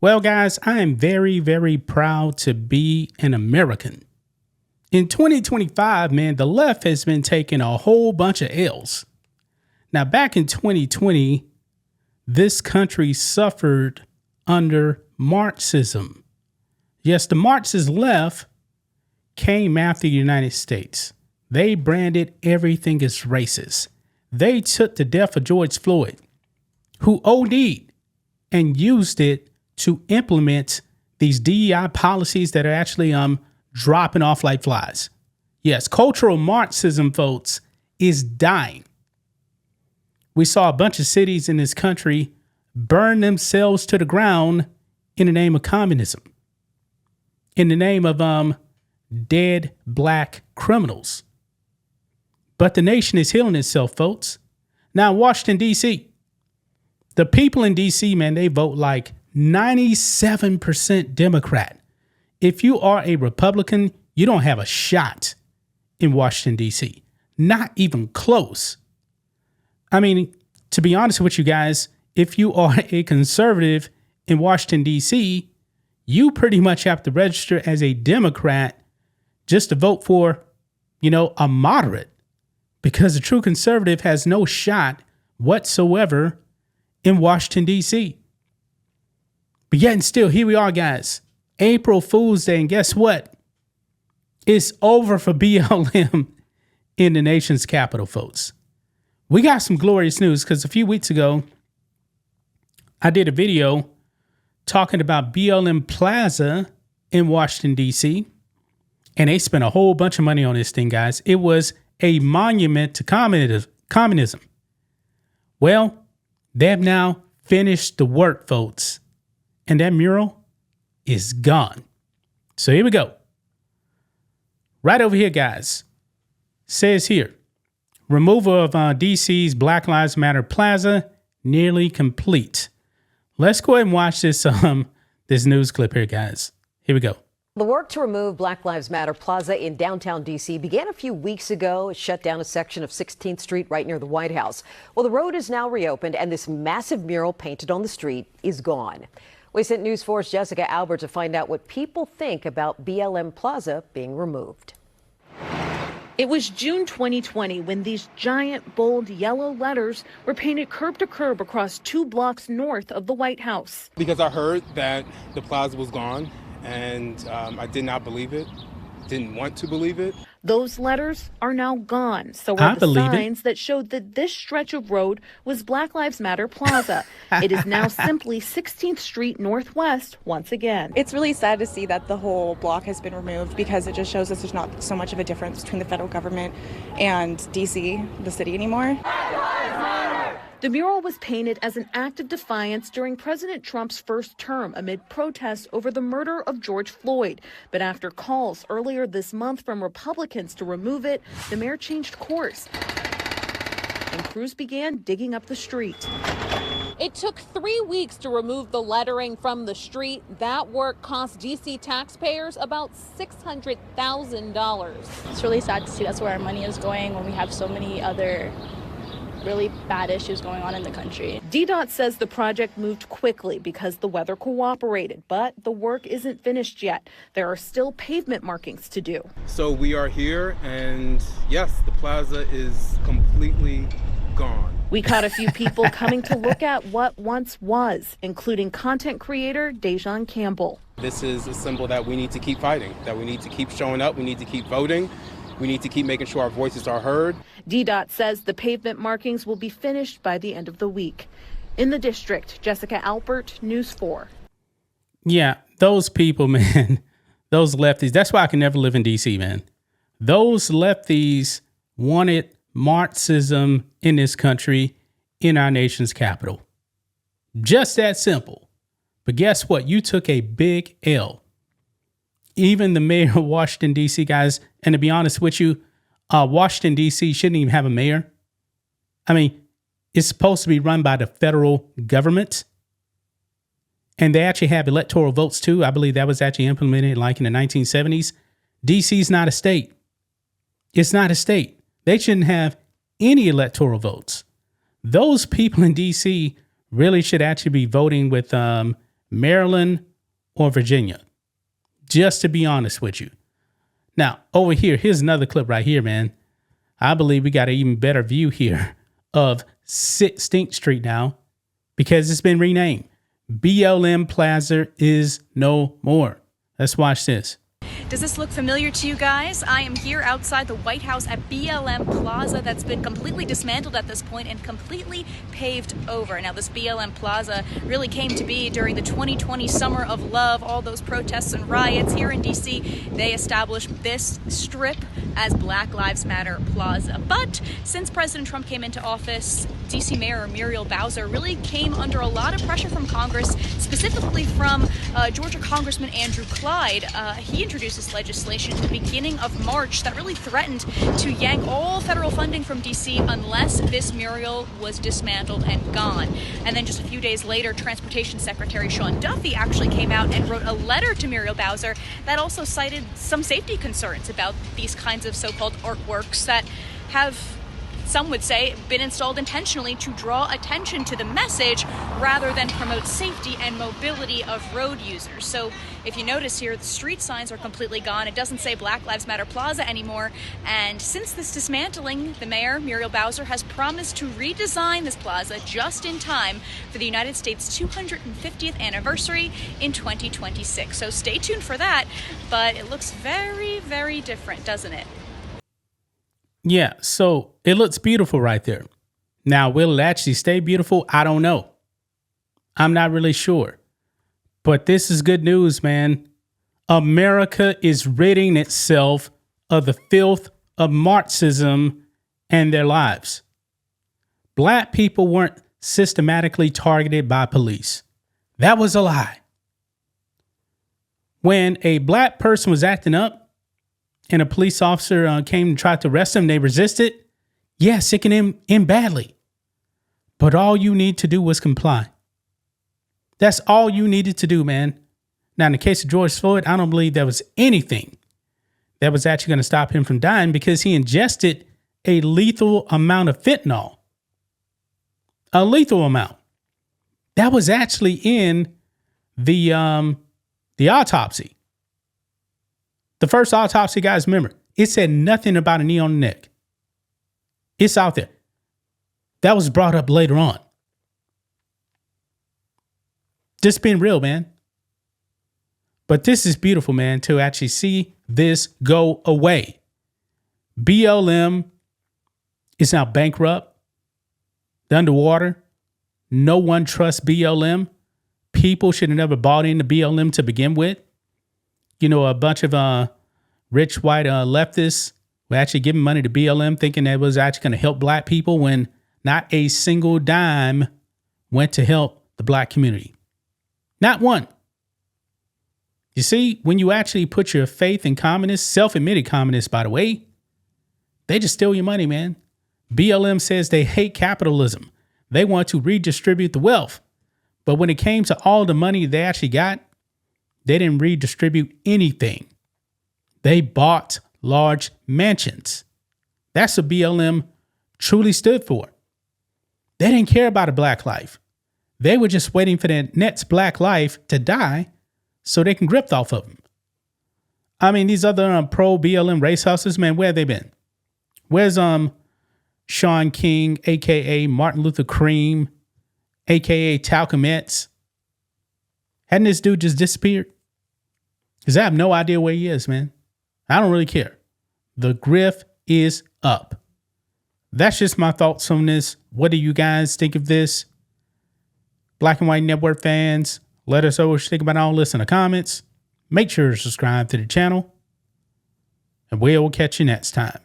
Well, guys, I am very, very proud to be an American. In 2025, man, the left has been taking a whole bunch of L's. Now, back in 2020, this country suffered under Marxism. Yes, the Marxist left came after the United States. They branded everything as racist. They took the death of George Floyd, who OD'd, and used it to implement these DEI policies that are actually dropping off like flies. Yes, cultural Marxism, folks, is dying. We saw a bunch of cities in this country burn themselves to the ground in the name of communism, in the name of dead black criminals. But the nation is healing itself, folks. Now, Washington, D.C., the people in D.C., man, they vote like 97% Democrat. If you are a Republican, you don't have a shot in Washington, D.C. Not even close. I mean, to be honest with you guys, if you are a conservative in Washington, D.C., you pretty much have to register as a Democrat just to vote for, a moderate, because a true conservative has no shot whatsoever in Washington, D.C. But yet and still, here we are, guys. April Fool's Day, and guess what? It's over for BLM in the nation's capital, folks. We got some glorious news because a few weeks ago, I did a video talking about BLM Plaza in Washington, D.C., and they spent a whole bunch of money on this thing, guys. It was a monument to communism. Well, they have now finished the work, folks, and that mural is gone. So here we go. Right over here, guys. Says here, removal of DC's Black Lives Matter Plaza nearly complete. Let's go ahead and watch this this news clip here, guys. Here we go. The work to remove Black Lives Matter Plaza in downtown D.C. began a few weeks ago. It shut down a section of 16th Street right near the White House. Well, the road is now reopened, and this massive mural painted on the street is gone. We sent News 4's Jessica Albert to find out what people think about BLM Plaza being removed. It was June 2020 when these giant, bold yellow letters were painted curb to curb across 2 blocks north of the White House. Because I heard that the plaza was gone, and I did not believe it, didn't want to believe it. Those letters are now gone. So are the signs that showed that this stretch of road was Black Lives Matter Plaza. It is now simply 16th Street Northwest once again. It's really sad to see that the whole block has been removed because it just shows us there's not so much of a difference between the federal government and DC, the city, anymore. The mural was painted as an act of defiance during President Trump's first term amid protests over the murder of George Floyd. But after calls earlier this month from Republicans to remove it, the mayor changed course, and crews began digging up the street. It took 3 weeks to remove the lettering from the street. That work cost D.C. taxpayers about $600,000. It's really sad to see that's where our money is going when we have so many other really bad issues going on in the country. DDOT says the project moved quickly because the weather cooperated, but the work isn't finished yet. There are still pavement markings to do. So we are here, and yes, the plaza is completely gone. We caught a few people coming to look at what once was, including content creator Dejan Campbell. This is a symbol that we need to keep fighting, that we need to keep showing up, we need to keep voting. We need to keep making sure our voices are heard. DDOT says the pavement markings will be finished by the end of the week. In the district, Jessica Albert, News 4. Yeah, those people, man, those lefties, that's why I can never live in D.C., man. Those lefties wanted Marxism in this country, in our nation's capital. Just that simple. But guess what? You took a big L. Even the mayor of Washington, D.C., guys, and to be honest with you, Washington, D.C. shouldn't even have a mayor. I mean, it's supposed to be run by the federal government. And they actually have electoral votes, too. I believe that was actually implemented like in the 1970s. D.C. is not a state. It's not a state. They shouldn't have any electoral votes. Those people in D.C. really should actually be voting with Maryland or Virginia. Just to be honest with you. Now, over here, here's another clip right here, man. I believe we got an even better view here of 16th Street now because it's been renamed. BLM Plaza is no more. Let's watch this. Does this look familiar to you guys? I am here outside the White House at BLM Plaza that's been completely dismantled at this point and completely paved over. Now, this BLM Plaza really came to be during the 2020 Summer of Love, all those protests and riots here in D.C. They established this strip as Black Lives Matter Plaza. But since President Trump came into office, D.C. Mayor Muriel Bowser really came under a lot of pressure from Congress, specifically from Georgia Congressman Andrew Clyde. He introduced this legislation at the beginning of March that really threatened to yank all federal funding from D.C. unless this mural was dismantled and gone. And then just a few days later, Transportation Secretary Sean Duffy actually came out and wrote a letter to Muriel Bowser that also cited some safety concerns about these kinds of so-called artworks that have, some would say, been installed intentionally to draw attention to the message rather than promote safety and mobility of road users. So if you notice here, the street signs are completely gone. It doesn't say Black Lives Matter Plaza anymore. And since this dismantling, the mayor, Muriel Bowser, has promised to redesign this plaza just in time for the United States' 250th anniversary in 2026. So stay tuned for that. But it looks very, very different, doesn't it? Yeah, so it looks beautiful right there. Now, will it actually stay beautiful? I don't know. I'm not really sure. But this is good news, man. America is ridding itself of the filth of Marxism and their lives. Black people weren't systematically targeted by police. That was a lie. When a black person was acting up, and a police officer came and tried to arrest them, they resisted. Yeah, sickened him badly. But all you need to do was comply. That's all you needed to do, man. Now, in the case of George Floyd, I don't believe there was anything that was actually going to stop him from dying because he ingested a lethal amount of fentanyl. A lethal amount. That was actually in the autopsy. The first autopsy, guys, remember, it said nothing about a knee on the neck. It's out there. That was brought up later on. Just being real, man. But this is beautiful, man, to actually see this go away. BLM is now bankrupt. They're underwater. No one trusts BLM. People should have never bought into BLM to begin with. You know, a bunch of rich white leftists were actually giving money to BLM thinking that it was actually going to help black people when not a single dime went to help the black community. Not one. You see, when you actually put your faith in communists, self-admitted communists, by the way, they just steal your money, man. BLM says they hate capitalism. They want to redistribute the wealth. But when it came to all the money they actually got, they didn't redistribute anything. They bought large mansions. That's what BLM truly stood for. They didn't care about a black life. They were just waiting for their next black life to die so they can grift off of them. I mean, these other pro-BLM race hustlers, man, where have they been? Where's Sean King, a.k.a. Martin Luther Cream, a.k.a. Talcum X? Hadn't this dude just disappeared? Because I have no idea where he is, man. I don't really care. The grift is up. That's just my thoughts on this. What do you guys think of this? Black and White Network fans, let us know what you think about all this in the comments. Make sure to subscribe to the channel. And we'll catch you next time.